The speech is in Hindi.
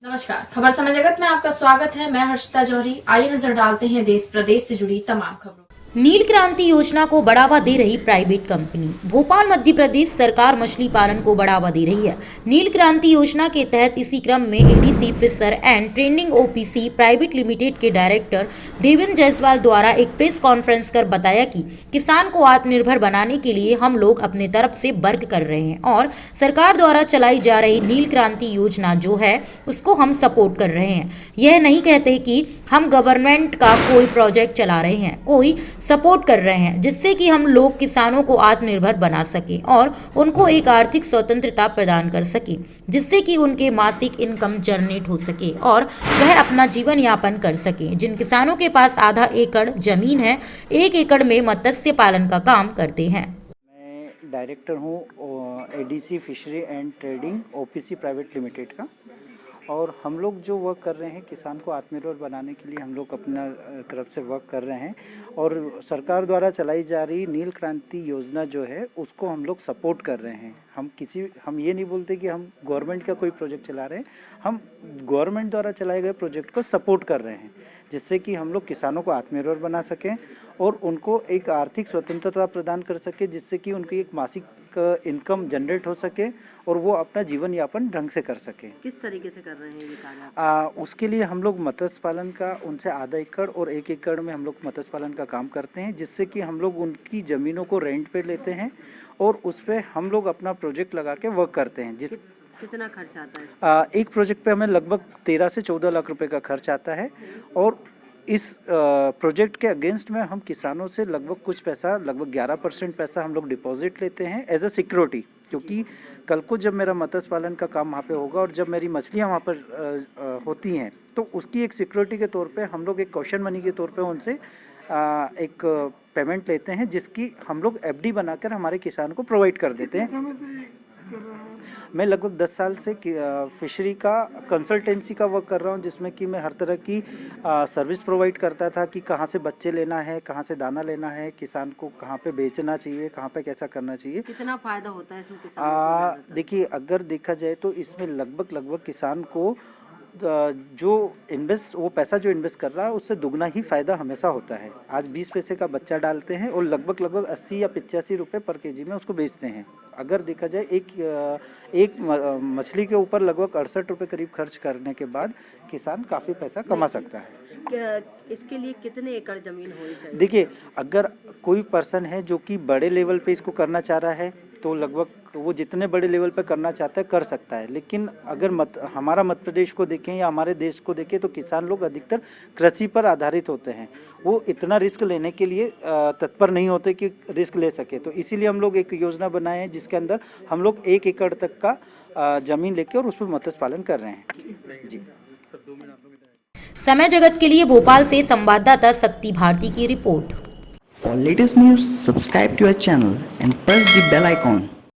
नमस्कार, खबर समय जगत में आपका स्वागत है। मैं हर्षिता जौहरी। आइए नजर डालते हैं देश प्रदेश से जुड़ी तमाम खबरों। नील क्रांति योजना को बढ़ावा दे रही प्राइवेट कंपनी। भोपाल मध्य प्रदेश सरकार मछली पालन को बढ़ावा दे रही है। नील क्रांति योजना के तहत इसी क्रम में ADC Fisher and Trading OPC Private Limited के डायरेक्टर देवेंद्र जायसवाल द्वारा एक प्रेस कॉन्फ्रेंस कर बताया कि किसान को आत्मनिर्भर बनाने के लिए हम लोग अपने तरफ से वर्क कर रहे हैं और सरकार द्वारा चलाई जा रही नील क्रांति योजना जो है उसको हम सपोर्ट कर रहे हैं। यह नहीं कहते कि हम गवर्नमेंट का कोई प्रोजेक्ट चला रहे हैं, कोई सपोर्ट कर रहे हैं, जिससे कि हम लोग किसानों को आत्मनिर्भर बना सकें और उनको एक आर्थिक स्वतंत्रता प्रदान कर सकें, जिससे कि उनके मासिक इनकम जनरेट हो सके और वह अपना जीवन यापन कर सकें। जिन किसानों के पास आधा एकड़ जमीन है, 1 एकड़ में मत्स्य पालन का काम करते हैं। मैं डायरेक्टर हूँ ADC fishery and Trading OPC Private limited का, और हम लोग जो वर्क कर रहे हैं किसान को आत्मनिर्भर बनाने के लिए हम लोग अपना तरफ से वर्क कर रहे हैं। और सरकार द्वारा चलाई जा रही नील क्रांति योजना जो है उसको हम लोग सपोर्ट कर रहे हैं। हम ये नहीं बोलते कि हम गवर्नमेंट का कोई प्रोजेक्ट चला रहे हैं, हम गवर्नमेंट द्वारा चलाए गए प्रोजेक्ट को सपोर्ट कर रहे हैं, जिससे कि हम लोग किसानों को आत्मनिर्भर बना सकें और उनको एक आर्थिक स्वतंत्रता प्रदान कर सके, जिससे कि उनकी एक मासिक इनकम जनरेट हो सके और वो अपना जीवन यापन ढंग से कर सके। किस तरीके से कर रहे हैं ये कार्य? उसके लिए हम लोग मत्स्य पालन का उनसे आधा एकड़ और 1 एकड़ में हम लोग मत्स्य पालन का काम करते हैं, जिससे कि हम लोग उनकी ज़मीनों को रेंट पे लेते हैं और उस पर हम लोग अपना प्रोजेक्ट लगा के वर्क करते हैं। कितना खर्च आता है? एक प्रोजेक्ट पे हमें लगभग 13 से 14 लाख रुपए का खर्च आता है। और इस प्रोजेक्ट के अगेंस्ट में हम किसानों से लगभग कुछ पैसा, लगभग 11% पैसा हम लोग डिपॉजिट लेते हैं एज अ सिक्योरिटी, क्योंकि कल को जब मेरा मत्स्य पालन का काम वहाँ पे होगा और जब मेरी मछलियाँ वहाँ पर होती हैं तो उसकी एक सिक्योरिटी के तौर पे हम लोग एक कॉशन मनी के तौर पे उनसे एक पेमेंट लेते हैं, जिसकी हम लोग एफडी बनाकर हमारे किसानों को प्रोवाइड कर देते हैं। मैं लगभग 10 साल से फिशरी का कंसल्टेंसी का वर्क कर रहा हूं, जिसमें कि मैं हर तरह की सर्विस प्रोवाइड करता था कि कहां से बच्चे लेना है, कहां से दाना लेना है, किसान को कहां पे बेचना चाहिए, कहां पे कैसा करना चाहिए। कितना फायदा होता है इसमें किसान को? देखिए, अगर देखा जाए तो इसमें लगभग किसान को जो वो पैसा जो इन्वेस्ट कर रहा है उससे दुगना ही फायदा हमेशा होता है। आज 20 पैसे का बच्चा डालते हैं और लगभग 80 या 85 रुपये पर केजी में उसको बेचते हैं। अगर देखा जाए एक मछली के ऊपर लगभग 68 रुपये करीब खर्च करने के बाद किसान काफ़ी पैसा कमा सकता है। इसके लिए कितने एकड़ जमीन होनी चाहिए? देखिए, अगर कोई पर्सन है जो कि बड़े लेवल पे इसको करना चाह रहा है तो लगभग वो जितने बड़े लेवल पे करना चाहता है कर सकता है। लेकिन अगर हमारा मध्य प्रदेश को देखें या हमारे देश को देखें तो किसान लोग अधिकतर कृषि पर आधारित होते हैं। वो इतना रिस्क लेने के लिए तत्पर नहीं होते कि रिस्क ले सके। तो इसीलिए हम लोग एक योजना बनाए हैं जिसके अंदर हम लोग 1 एकड़ तक का ज़मीन लेके और उस पर मत्स्य पालन कर रहे हैं। जी। समय जगत के लिए भोपाल से संवाददाता शक्ति भारती की report. For latest news, subscribe to our channel and press the bell icon.